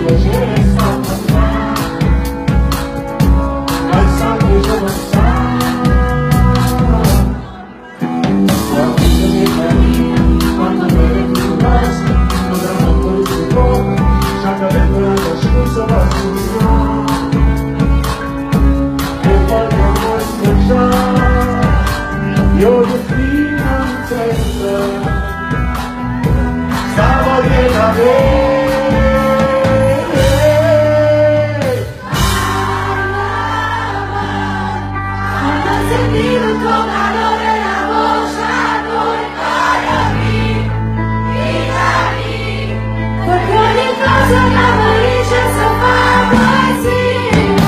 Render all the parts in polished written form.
piacere sta passando, ma il sangue già non sa. Quando mi cammina, quando mi più basta, non racconto il suo cuore, già capendo la scusa la scusa. E voglio festeggiare, io di finanziaria, stavo dietro a me. Sentivo il tuo calore, la voce, ricordami, perché ogni cosa che amarisce se fa poesia.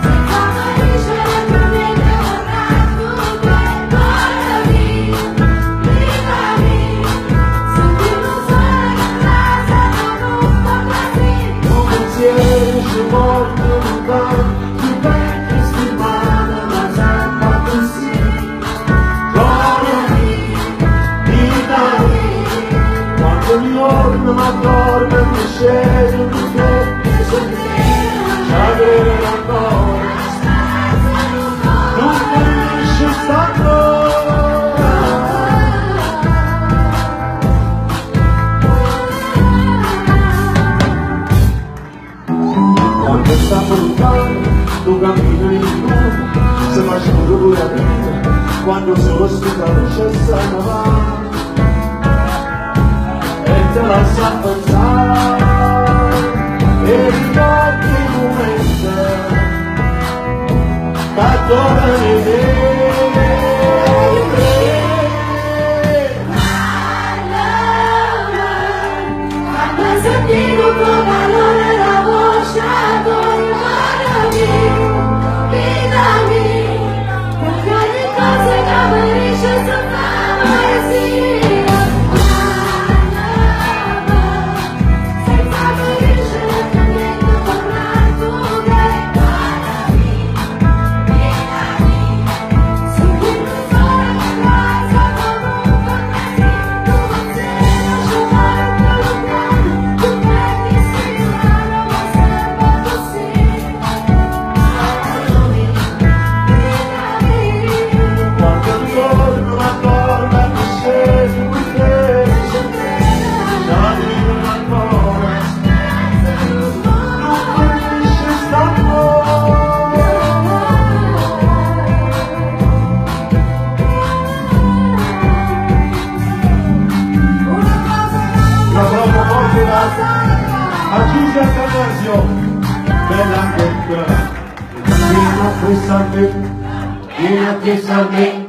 Senza amarisce la tua mente vorrà tu poi ricordami, sentivo il sole che passa con un po' così. Un pensiero ci porta lontano, ma dorme e mi scende un buffetto c'avere ancora non finisce st'ancora. Quando stiamo lontano tu cammini in mondo se facciamo pure a vita quando solo sta luce sta davanti te la sa pensare e ricordi il momento che tornano quando sentivo il tuo calore, la voce, ricordami, perché ogni cosa che amarisce se fa poesia. a Giuseppe Canasio, bella anche quella. Vieni a questa a me,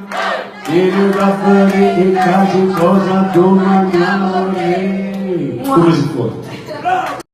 vieni da fuori in caso cosa domani amore. Come si può?